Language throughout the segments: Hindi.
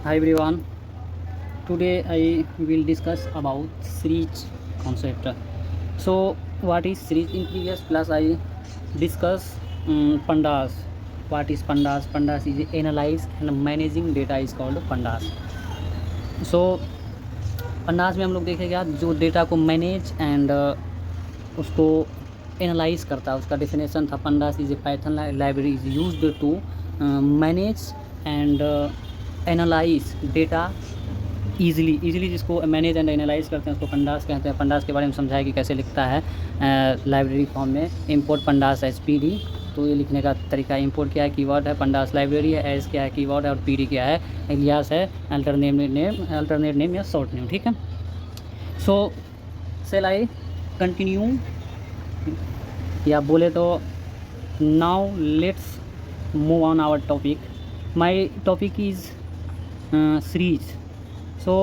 Hi everyone. Today I will discuss about series concept. So what is series? In previous class I discuss pandas. What is pandas? Pandas is analyze and managing data is called pandas. So pandas में हम लोग देखेगा जो डेटा को मैनेज एंड उसको एनालाइज करता है, उसका डेफिनेशन था pandas is a Python library is used to manage and analyse data easily जिसको मैनेज एंड एनालाइज करते हैं उसको पंडास कहते हैं। पंडास के बारे में समझाया कि कैसे लिखता है लाइब्रेरी फॉर्म में। Import pandas S P D, तो ये लिखने का तरीका। इंपोर्ट क्या है, कीवर्ड है, पंडास लाइब्रेरी है, एस क्या है कीवर्ड है, और पी डी क्या है, एलियास है, अल्टरनेट नेम या शॉर्ट नेम। ठीक है, सो सेल आई कंटिन्यू या बोले तो now let's move on our topic. My topic is series. So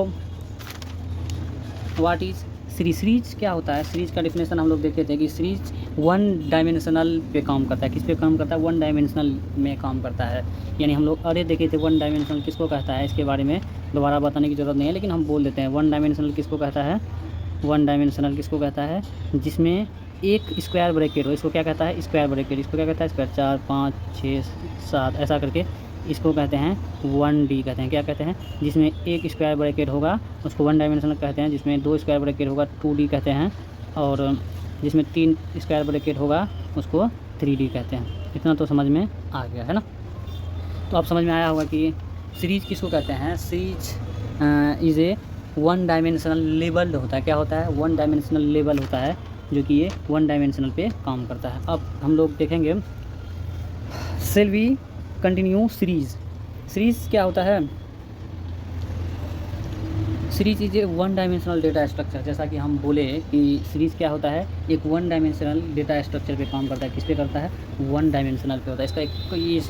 what is series? Series क्या होता है? सीरीज का डिफिनेशन हम लोग देखे थे कि सीरीज वन डायमेंशनल पे काम करता है। किस पे काम करता है? वन डायमेंशनल में काम करता है। यानी हम लोग अरे देखे थे वन डायमेंशनल किसको कहता है, इसके बारे में दोबारा बताने की ज़रूरत नहीं है, लेकिन हम बोल देते हैं वन डायमेंशनल किसको कहता है। वन डायमेंशनल किसको कहता है? जिसमें एक स्क्वायर ब्रैकेट हो, इसको क्या कहता है? Square bracket. इसको क्या कहता है? स्क्वायर। 4 5 6 7 ऐसा करके इसको कहते हैं 1D कहते हैं। क्या कहते हैं? जिसमें एक स्क्वायर ब्रैकेट होगा उसको वन डायमेंशनल कहते हैं, जिसमें 2 स्क्वायर ब्रैकेट होगा 2D कहते हैं, और जिसमें 3 स्क्वायर ब्रैकेट होगा उसको 3D कहते हैं। इतना तो समझ में आ गया है ना? तो आप समझ में आया होगा कि सीरीज किसको कहते हैं। Series is a one dimensional labelled होता है। क्या होता है? वन डायमेंशनल लेबल होता है, जो कि ये वन डायमेंशनल पे काम करता है। अब हम लोग देखेंगे, shall we continue series. Series क्या होता है? Series is a one dimensional data structure. जैसा कि हम बोले कि सीरीज क्या होता है, एक वन डायमेंशनल डेटा स्ट्रक्चर पे काम करता है। किस पे करता है? वन डायमेंशनल पे होता है। इसका एक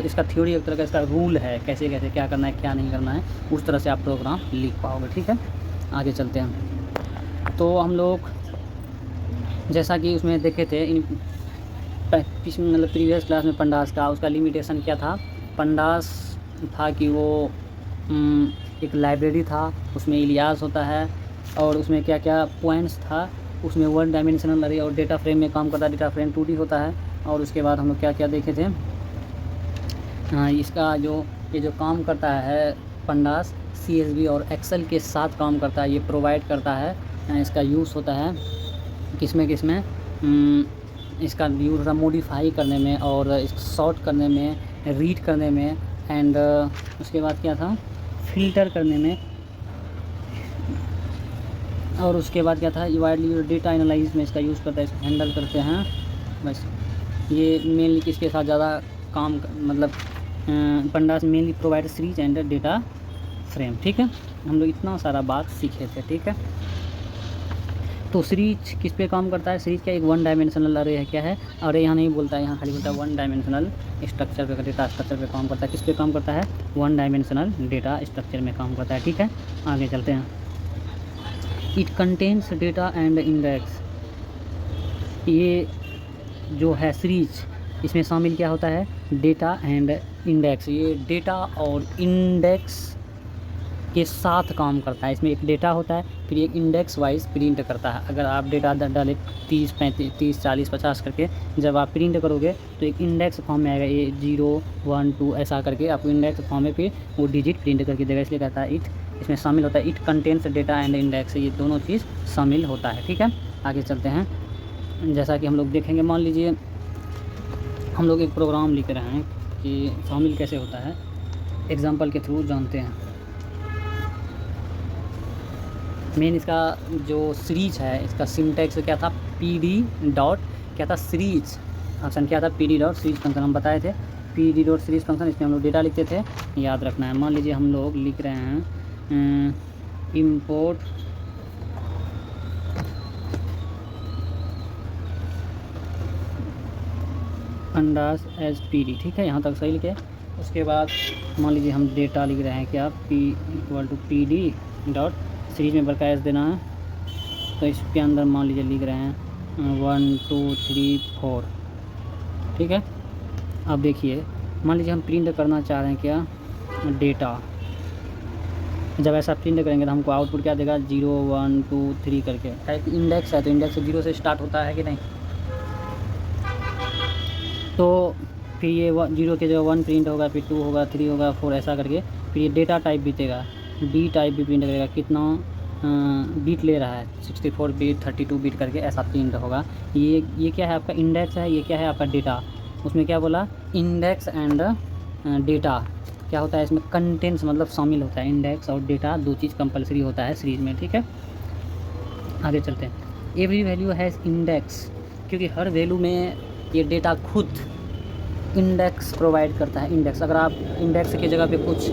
इसका थ्योरी, एक तरह का इसका रूल है, कैसे कैसे क्या करना है क्या नहीं करना है, उस तरह से आप प्रोग्राम लिख पाओगे। ठीक है, आगे चलते हैं। तो हम लोग जैसा कि उसमें देखे थे मतलब प्रीवियस क्लास में पंडास का उसका लिमिटेशन क्या था। पंडास था कि वो एक लाइब्रेरी था, उसमें इलियास होता है, और उसमें क्या क्या पॉइंट्स था, उसमें वन डायमेंशनल अरे और डेटा फ्रेम में काम करता है। डेटा फ्रेम 2D होता है। और उसके बाद हम लोग क्या क्या देखे थे, इसका ये जो काम करता है पंडास CSV और एक्सेल के साथ काम करता है, ये प्रोवाइड करता है। इसका यूज़ होता है किसमें इसका यूज़ होता है मॉडिफाई करने में, और इसको सॉर्ट करने में, रीड करने में, एंड उसके बाद क्या था, फिल्टर करने में, और उसके बाद क्या था, वाइडली डेटा एनालिसिस में इसका यूज़ करता है, इसको हैंडल करते हैं। बस ये मेनली किसके साथ ज़्यादा काम मतलब pandas mainly provide series and data frame. ठीक है, हम लोग इतना सारा बात सीखे थे। ठीक है, तो सीरीज किस पे काम करता है? सीरीज का एक वन डायमेंशनल अरे है। क्या है? अरे यहाँ नहीं बोलता है, यहाँ खाली बोलता है वन डायमेंशनल स्ट्रक्चर पे, डेटा स्ट्रक्चर पे काम करता है। किस पे काम करता है? वन डायमेंशनल डेटा स्ट्रक्चर में काम करता है। ठीक है, आगे चलते हैं। It contains data and index. ये जो है सीरीज, इसमें शामिल क्या होता है? Data and index. ये डेटा और इंडेक्स के साथ काम करता है। इसमें एक डेटा होता है, फिर एक इंडेक्स वाइज प्रिंट करता है। अगर आप डेटा डाले 30 35 30 40 50 करके, जब आप प्रिंट करोगे तो एक इंडेक्स फॉर्म में आएगा, ये 0 1 2 ऐसा करके आपको इंडेक्स फॉर्म में फिर वो डिजिट प्रिंट करके देगा। इसलिए कहता है इट, इसमें शामिल होता है it contains data and index. ये दोनों चीज़ शामिल होता है। ठीक है, आगे चलते हैं। जैसा कि हम लोग देखेंगे, मान लीजिए हम लोग एक प्रोग्राम लिख रहे हैं कि शामिल कैसे होता है, एग्जाम्पल के थ्रू जानते हैं। मेन इसका जो सीरीज है, इसका सिंटैक्स क्या था? PD डॉट क्या था? सीरीज फंक्शन क्या था? PD डॉट सीरीज फंक्शन हम बताए थे। PD डॉट सीरीज फंक्शन, इसमें हम लोग डेटा लिखते थे, याद रखना है। मान लीजिए हम लोग लिख रहे हैं इंपोर्ट पंडास एज PD। ठीक है, यहाँ तक सही लिखे। उसके बाद मान लीजिए हम डेटा लिख रहे हैं क्या? PD डॉट सीरीज में बरकायद देना है, तो इसके अंदर मान लीजिए लिख रहे हैं 1 2 3 4। ठीक है, अब देखिए मान लीजिए हम प्रिंट करना चाह रहे हैं क्या? डेटा। जब ऐसा प्रिंट करेंगे तो हमको आउटपुट क्या देगा, 0 1 2 3 करके। टाइप इंडेक्स है तो इंडेक्स 0 से स्टार्ट होता है कि नहीं। तो फिर ये 0 के जगह 1 प्रिंट होगा, फिर 2 होगा, 3 होगा, 4 ऐसा करके। फिर ये डेटा टाइप बीतेगा, डी टाइप भी प्रिंट करेगा, कितना बीट ले रहा है, 64 बीट 32 बीट करके ऐसा प्रिंट होगा। ये क्या है आपका इंडेक्स है, ये क्या है आपका डेटा। उसमें क्या बोला, इंडेक्स एंड डेटा क्या होता है इसमें, कंटेंट्स मतलब शामिल होता है। इंडेक्स और डेटा दो चीज़ कंपलसरी होता है सीरीज में, ठीक है। आगे चलते हैं। एवरी वैल्यू हैज़ इंडेक्स, क्योंकि हर वैल्यू में ये डेटा खुद इंडेक्स प्रोवाइड करता है। इंडेक्स, अगर आप इंडेक्स की जगह पे कुछ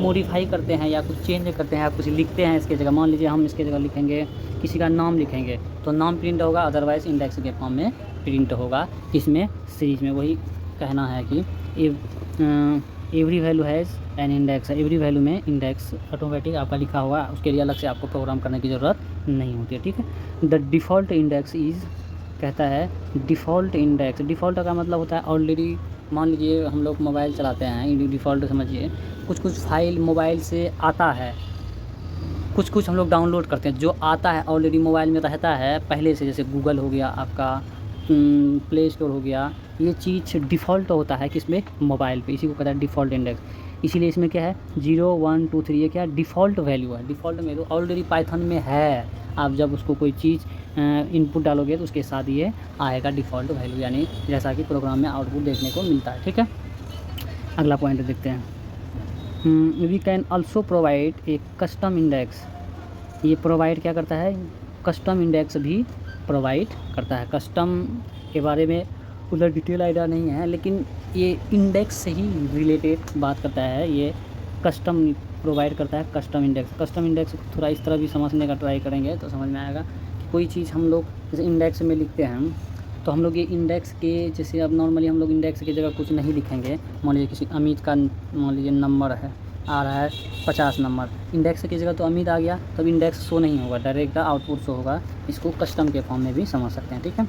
मॉडिफाई करते हैं या कुछ चेंज करते हैं या कुछ लिखते हैं इसके जगह, मान लीजिए हम इसके जगह लिखेंगे किसी का नाम लिखेंगे तो नाम प्रिंट होगा, अदरवाइज़ इंडेक्स के फॉर्म में प्रिंट होगा इसमें सीरीज में। वही कहना है कि every value has an index है। एवरी वैल्यू में इंडेक्स ऑटोमेटिक आपका लिखा हुआ, उसके लिए अलग से आपको प्रोग्राम करने की ज़रूरत नहीं होती है, ठीक है। द डिफ़ॉल्ट इंडेक्स इज़, कहता है डिफ़ॉल्ट इंडेक्स। डिफ़ॉल्ट का मतलब होता है ऑलरेडी, मान लीजिए हम लोग मोबाइल चलाते हैं, डिफ़ॉल्ट समझिए कुछ फाइल मोबाइल से आता है, कुछ हम लोग डाउनलोड करते हैं, जो आता है ऑलरेडी मोबाइल में रहता है पहले से, जैसे गूगल हो गया आपका, प्ले स्टोर हो गया, ये चीज़ डिफ़ॉल्ट होता है किसमें, मोबाइल पे। इसी को कहता है डिफ़ॉल्ट इंडेक्स। इसीलिए इसमें क्या है 0 1 2 3, ये क्या डिफ़ॉल्ट वैल्यू है। डिफ़ॉल्ट में तो ऑलरेडी पाइथन में है, आप जब उसको कोई चीज़ इनपुट डालोगे तो उसके साथ ये आएगा डिफ़ॉल्ट वैल्यू, यानी जैसा कि प्रोग्राम में आउटपुट देखने को मिलता है, ठीक है। अगला पॉइंट देखते हैं। We can also provide a custom index. ये प्रोवाइड क्या करता है, कस्टम इंडेक्स भी प्रोवाइड करता है। कस्टम के बारे में उधर डिटेल आइडिया नहीं है, लेकिन ये इंडेक्स से ही रिलेटेड बात करता है। ये कस्टम प्रोवाइड करता है, कस्टम इंडेक्स। कस्टम इंडेक्स थोड़ा इस तरह भी समझने का ट्राई करेंगे तो समझ में आएगा कि कोई चीज़ हम लोग जैसे इंडेक्स में लिखते हैं तो हम लोग ये इंडेक्स के, जैसे अब नॉर्मली हम लोग इंडेक्स की जगह कुछ नहीं लिखेंगे। मान लीजिए किसी अमित का मान लीजिए नंबर है, आ रहा है 50 नंबर, इंडेक्स की जगह तो अमित आ गया, तब इंडेक्स शो नहीं होगा, डायरेक्ट आउटपुट शो होगा। इसको कस्टम के फॉर्म में भी समझ सकते हैं, ठीक है।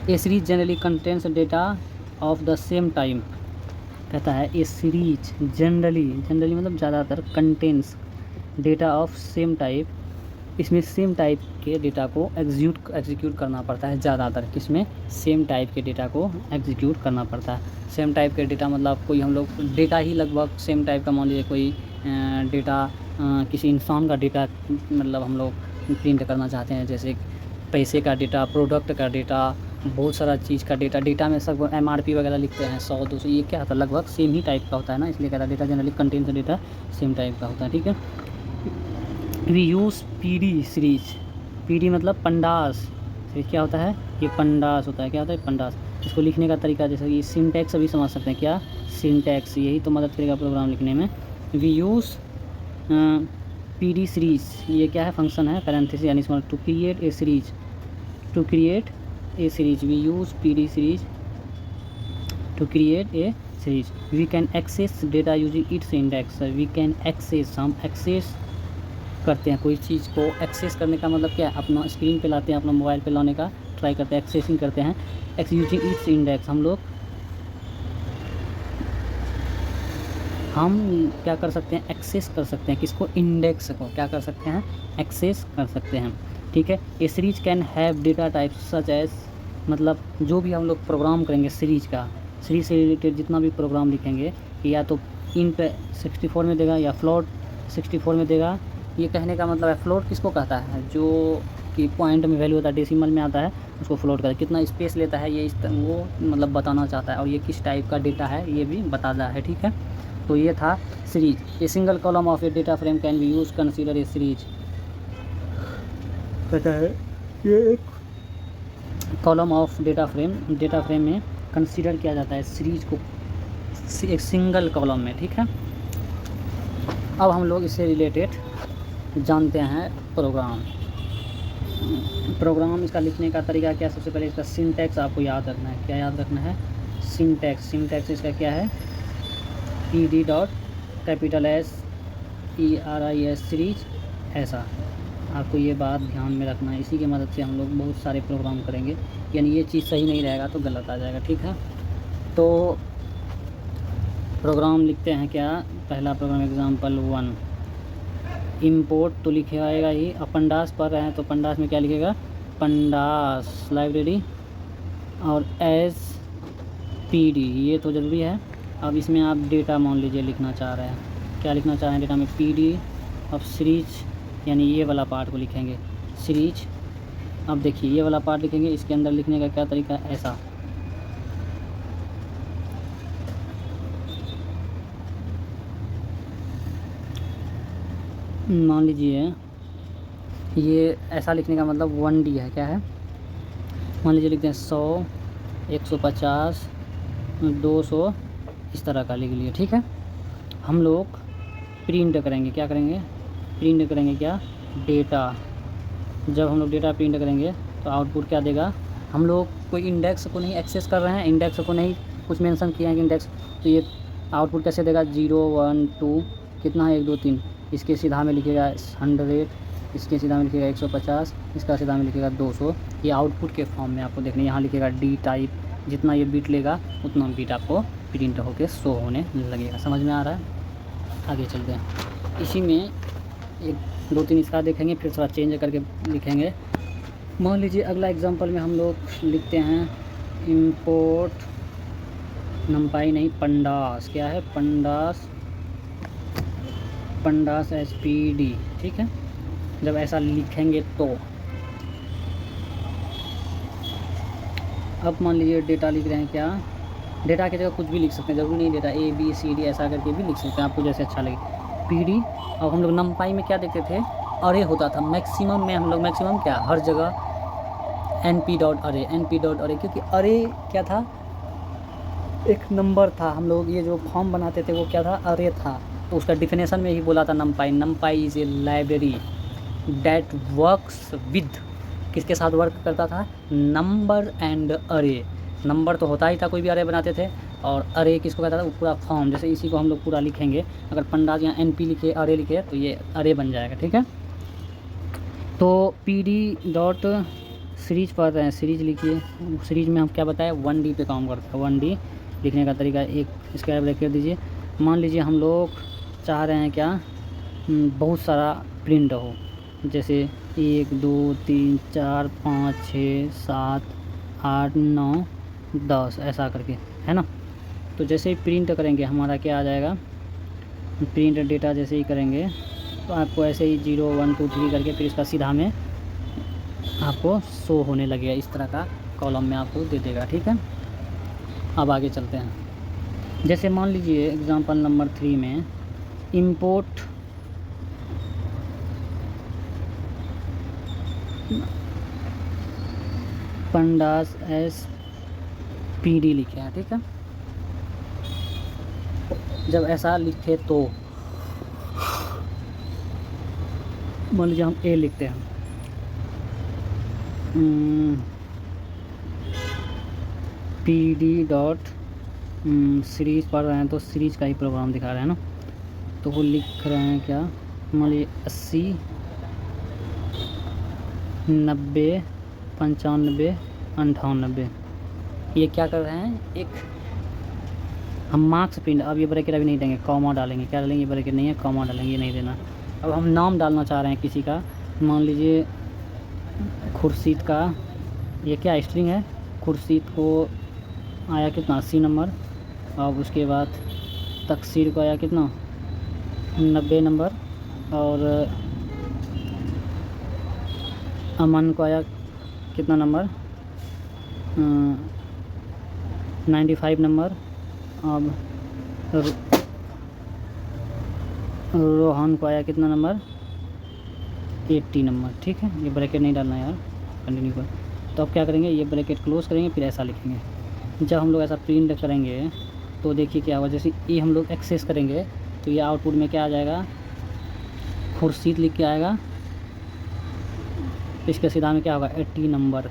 A series generally contents data of the same type, कहता है ए सीरीज जनरली मतलब ज़्यादातर contents data of same type, इसमें सेम टाइप के डेटा को एग्जीक्यूट करना पड़ता है ज़्यादातर। किसमें, सेम टाइप के डेटा को एग्जीक्यूट करना पड़ता है। सेम टाइप के डेटा मतलब कोई हम लोग डेटा ही लगभग सेम टाइप का, मान लीजिए कोई डेटा किसी इंसान का डेटा मतलब हम लोग प्रिंट करना चाहते हैं, जैसे पैसे का डेटा, प्रोडक्ट का डेटा, बहुत सारा चीज़ का डेटा में सब MRP वगैरह लिखते हैं 100 200, ये क्या होता है लगभग सेम ही टाइप का होता है ना, इसलिए कहता है data generally contents data same type का होता है, ठीक है। We use PD series. PD मतलब पंडास, सीरीज क्या होता है, ये पंडास होता है। क्या होता है, पंडास। इसको लिखने का तरीका जैसे कि सिंटैक्स अभी समझ सकते हैं, क्या सिंटैक्स, यही तो मदद करेगा प्रोग्राम लिखने में। वी यूज़ PD सीरीज, ये क्या है, फंक्शन है, पैरेंथेसिस यानी इसमें to create a series, to create a series. We use PD series to create a series. We can access data using its index. We can access, हम एक्सेस करते हैं कोई चीज़ को। एक्सेस करने का मतलब क्या है, अपना स्क्रीन पे लाते हैं, अपना मोबाइल पे लाने का ट्राई करते हैं, एक्सेसिंग करते हैं। यूजिंग इट्स इंडेक्स, हम क्या कर सकते हैं, एक्सेस कर सकते हैं किसको, इंडेक्स को क्या कर सकते हैं, एक्सेस कर सकते हैं, ठीक है। A series can have data type such as, मतलब जो भी हम लोग प्रोग्राम करेंगे सीरीज का, सीरीज से रिलेटेड जितना भी प्रोग्राम लिखेंगे, या तो इंट 64 में देगा या फ्लोट 64 में देगा। ये कहने का मतलब है फ्लोट किसको कहता है, जो कि पॉइंट में वैल्यू होता है, डेसिमल में आता है, उसको फ्लोट कहता है। कितना स्पेस लेता है ये वो मतलब बताना चाहता है, और ये किस टाइप का डेटा है ये भी बताता है, ठीक है। तो ये था series. A single column of A data frame can be use consider a series, कहता है ये एक कॉलम ऑफ डेटा फ्रेम में कंसीडर किया जाता है सीरीज को, एक सिंगल कॉलम में, ठीक है। अब हम लोग इससे रिलेटेड जानते हैं प्रोग्राम इसका लिखने का तरीका क्या। सबसे पहले इसका सिंटैक्स आपको याद रखना है। क्या याद रखना है, सिंटैक्स इसका क्या है, PD dot capital S ERIS series, ऐसा आपको ये बात ध्यान में रखना है। इसी की मदद से हम लोग बहुत सारे प्रोग्राम करेंगे, यानी ये चीज़ सही नहीं रहेगा तो गलत आ जाएगा, ठीक है। तो प्रोग्राम लिखते हैं क्या, पहला प्रोग्राम एग्जांपल 1 इंपोर्ट तो लिखे आएगा ही। अब पंडास पढ़ रहे हैं तो पंडास में क्या लिखेगा, पंडास लाइब्रेरी और एस पी डी, ये तो ज़रूरी है। अब इसमें आप डेटा मान लीजिए लिखना चाह रहे हैं, क्या लिखना चाह रहे हैं डेटा में, पी डी। अब सीरीज यानी ये वाला पार्ट को लिखेंगे सीरीज। अब देखिए ये वाला पार्ट लिखेंगे, इसके अंदर लिखने का क्या तरीका है, ऐसा मान लीजिए ये ऐसा लिखने का मतलब 1D है, क्या है, मान लीजिए लिखते हैं 100 150 200 इस तरह का लिख लिए, ठीक है। हम लोग प्रिंट करेंगे, क्या करेंगे, प्रिंट करेंगे क्या, डेटा। जब हम लोग डेटा प्रिंट करेंगे तो आउटपुट क्या देगा, हम लोग कोई इंडेक्स को नहीं एक्सेस कर रहे हैं, इंडेक्स को नहीं कुछ मेंशन किया है कि इंडेक्स, तो ये आउटपुट कैसे देगा, 0 1 2 कितना है 1 2 3, इसके सीधा में लिखेगा 100, इसके सीधा में लिखेगा 150, इसका सीधा में लिखेगा 200। ये आउटपुट के फॉर्म में आपको देखना, यहाँ लिखेगा डी टाइप, जितना ये बीट लेगा उतना बीट आपको प्रिंट होकर शो होने लगेगा। समझ में आ रहा है, आगे चलते हैं। इसी में 1 2 3 इसका देखेंगे, फिर थोड़ा चेंज करके लिखेंगे। मान लीजिए अगला एग्जांपल में हम लोग लिखते हैं इंपोर्ट नंपाई नहीं पंडास, क्या है पंडास, पंडास SPD, ठीक है। जब ऐसा लिखेंगे तो अब मान लीजिए डेटा लिख रहे हैं, क्या डेटा की जगह कुछ भी लिख सकते हैं, जरूरी नहीं डेटा ABCD ऐसा करके भी लिख सकते हैं, आपको जैसे अच्छा लगे PD। अब हम लोग नंपाई में क्या देखते थे, अरे होता था मैक्सिमम में, हम लोग मैक्सिमम क्या हर जगह np.array np.array, क्योंकि अरे क्या था, एक नंबर था। हम लोग ये जो फॉर्म बनाते थे वो क्या था, अरे था। तो उसका डिफिनेशन में ही बोला था नंपाई, नंपाई is a library that works with, किसके साथ वर्क करता था, नंबर एंड अरे। नंबर तो होता ही था, कोई भी अरे बनाते थे, और अरे किसको कहता था, वो पूरा फॉर्म। जैसे इसी को हम लोग पूरा लिखेंगे, अगर पंडास यहाँ NP लिखे अरे लिखे तो ये अरे बन जाएगा, ठीक है। तो PD सीरीज पढ़ रहे हैं, सीरीज लिखिए। सीरीज में हम क्या बताएं, 1D पे काम करता है। 1D लिखने का तरीका एक स्क्वायर ब्रैकेट दीजिए। मान लीजिए हम लोग चाह रहे हैं क्या, बहुत सारा प्रिंट हो, जैसे 1 2 3 4 5 6 7 8 9 10 ऐसा करके, है ना। तो जैसे ही प्रिंट करेंगे हमारा क्या आ जाएगा, प्रिंट डेटा जैसे ही करेंगे तो आपको ऐसे ही 0 1 2 3 करके फिर इसका सीधा में आपको शो होने लगेगा, इस तरह का कॉलम में आपको दे देगा, ठीक है। अब आगे चलते हैं। जैसे मान लीजिए एग्जांपल नंबर 3 में इंपोर्ट पंडास SPD लिखे हैं, ठीक है। जब ऐसा लिखे तो मान लीजिए हम A लिखते हैं, PD सीरीज पढ़ रहे हैं तो सीरीज का ही प्रोग्राम दिखा रहे हैं ना। तो वो लिख रहे हैं क्या, मान लीजिए 80 90 95 98, ये क्या कर रहे हैं, एक हम मार्क्स प्रिंट। अब ये ब्रैकेट अभी नहीं देंगे, कॉमा डालेंगे, क्या डालेंगे, ब्रैकेट नहीं है कॉमा डालेंगे, ये नहीं देना। अब हम नाम डालना चाह रहे हैं किसी का, मान लीजिए खुर्शीद का, ये क्या स्ट्रिंग है, खुर्शीद को आया कितना 80 नंबर। अब उसके बाद तकसीर को आया कितना 90 नंबर, और अमन को आया कितना नंबर 95 नंबर। अब रोहन को आया कितना नंबर 80 नंबर, ठीक है। ये ब्रैकेट नहीं डालना यार, कंटिन्यू कर। तो अब क्या करेंगे, ये ब्रैकेट क्लोज करेंगे, फिर ऐसा लिखेंगे। जब हम लोग ऐसा प्रिंट करेंगे तो देखिए क्या होगा, जैसे ये हम लोग एक्सेस करेंगे तो ये आउटपुट में क्या आ जाएगा, खुर्शीद लिख के आएगा, इसके सीधा में क्या होगा 80 नंबर।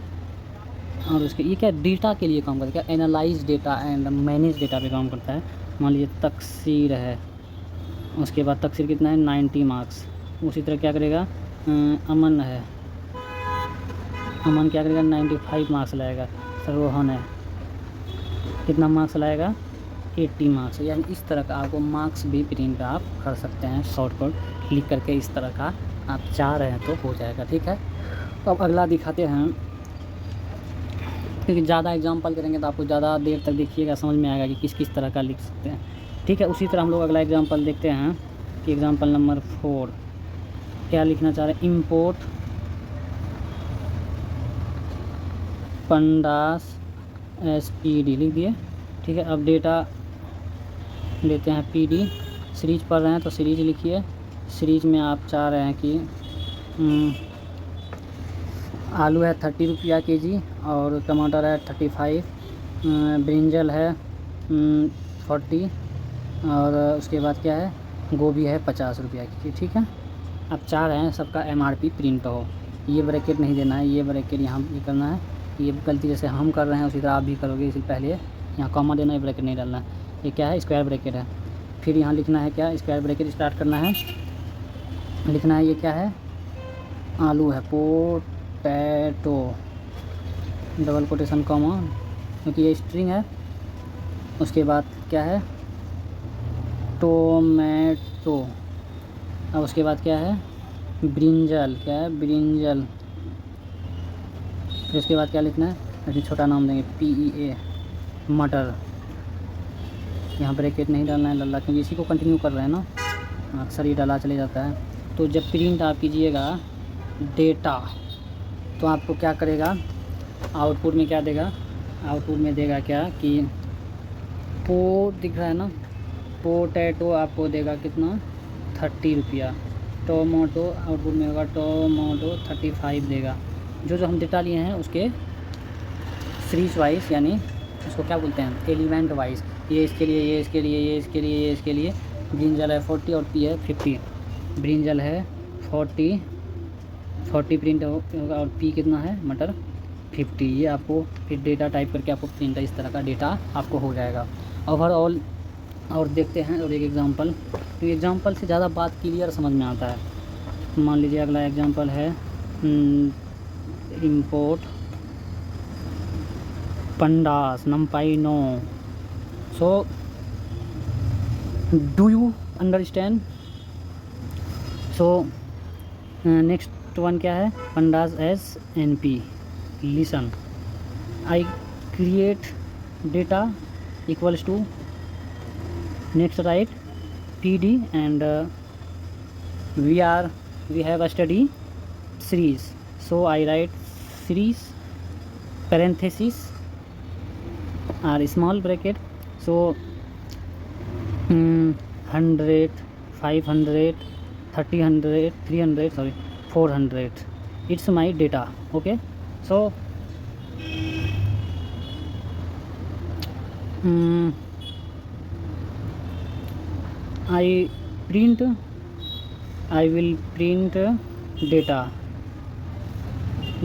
और उसके ये क्या डेटा के लिए काम करता है, क्या analyse data and manage data पे काम करता है। मान लीजिए तकसीर है, उसके बाद तकसीर कितना है 90 मार्क्स। उसी तरह क्या करेगा, अमन है, अमन क्या करेगा 95 मार्क्स लाएगा। रोहन है, कितना मार्क्स लाएगा 80 मार्क्स, यानी इस तरह का आपको मार्क्स भी प्रिंट आप कर सकते हैं। शॉर्टकट लिख करके इस तरह का आप चाह रहे हैं तो हो जाएगा, ठीक है। तो अब अगला दिखाते हैं, क्योंकि ज़्यादा एग्जाम्पल करेंगे तो आपको ज़्यादा देर तक देखिएगा, समझ में आएगा कि किस किस तरह का लिख सकते हैं, ठीक है। उसी तरह हम लोग अगला एग्जाम्पल देखते हैं कि एग्जाम्पल नंबर 4 क्या लिखना चाह रहे हैं। इम्पोर्ट पंडास SPD लिख दिए, ठीक है। अब डेटा लेते हैं PD, सीरीज पढ़ रहे हैं तो सीरीज लिखिए। सीरीज में आप चाह रहे हैं कि आलू है 30 रुपया केजी और टमाटर है 35, ब्रिंजल है 40 और उसके बाद क्या है, गोभी है 50 रुपया की, ठीक है। आप चाह रहे हैं सबका MRP प्रिंट हो। ये ब्रैकेट नहीं देना है, ये ब्रैकेट यहाँ ये करना है। ये गलती जैसे हम कर रहे हैं उसी तरह आप भी करोगे। इससे पहले यहाँ कॉमा देना है, ब्रैकेट नहीं डालना है। ये क्या है, स्क्वायर ब्रैकेट है। फिर यहाँ लिखना है क्या, स्क्वायर ब्रैकेट स्टार्ट करना है, लिखना है ये क्या है, आलू है पोटैटो डबल कोटेशन कॉमा, क्योंकि ये स्ट्रिंग है। उसके बाद क्या है, टोमेटो। अब उसके बाद क्या है, ब्रिंजल, क्या है ब्रिंजल। फिर उसके बाद क्या लिखना है, ऐसे छोटा नाम देंगे PEA, मटर। यहाँ ब्रैकेट नहीं डालना है लल्ला, क्योंकि इसी को कंटिन्यू कर रहे हैं ना, अक्सर ये डाला चले जाता है। तो जब प्रिंट आप कीजिएगा डेटा, तो आपको क्या करेगा, आउटपुट में क्या देगा, आउटपुट में देगा क्या कि दिख रहा है ना, पोटैटो आपको देगा कितना, 30 रुपया। टोमेटो आउटपुट में होगा टोमेटो 35 देगा। जो जो हम डेटा लिए हैं उसके सीरीज वाइज, यानी उसको क्या बोलते हैं, एलिमेंट वाइज, ये इसके लिए, ये इसके लिए, ये इसके लिए, ये इसके लिए। ब्रिंजल है 40 और P है 50। ब्रिंजल है 40 प्रिंट होगा और P कितना है, मटर 50। ये आपको फिर डेटा टाइप करके आपको प्रिंट इस तरह का डेटा आपको हो जाएगा ओवरऑल। और देखते हैं और एक एग्जांपल, तो एग्जांपल से ज़्यादा बात क्लियर समझ में आता है। मान लीजिए अगला एग्जांपल है import pandas NumPy 9। So do you understand. So next one क्या है, pandas SNP। Listen, I create data equals to, next write PD and we have a study series, so I write series parenthesis or small bracket, so 100 500 300 400, it's my data, okay. So I will print data,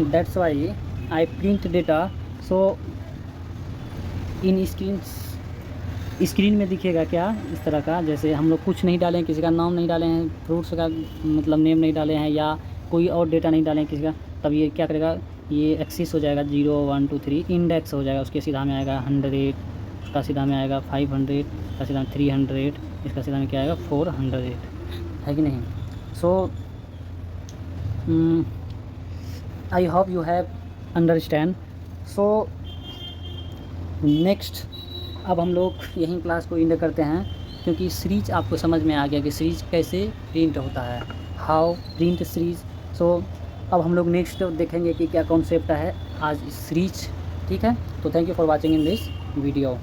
that's why I print data। so in screen में दिखेगा क्या, इस तरह का, जैसे हम लोग कुछ नहीं डालें, किसी का नाम नहीं डाले हैं, फ्रूट्स का मतलब नेम नहीं डाले हैं, या कोई और डेटा नहीं डालें किसी का, तब ये क्या करेगा, ये एक्सिस हो जाएगा 0 1 2 3, इंडेक्स हो जाएगा। उसके सीधा में आएगा 100, उसका सीधा में आएगा 500, उसका सीधा में 300, इसका सीधा में क्या आएगा 400, है कि नहीं। So I hope you have understand. So next अब हम लोग यहीं क्लास को एंड करते हैं, क्योंकि सीरीज आपको समझ में आ गया कि सीरीज कैसे प्रिंट होता है, हाउ प्रिंट सीरीज। सो अब हम लोग नेक्स्ट देखेंगे कि क्या कॉन्सेप्ट है आज सीरीज, ठीक है। तो thank you for watching in this video.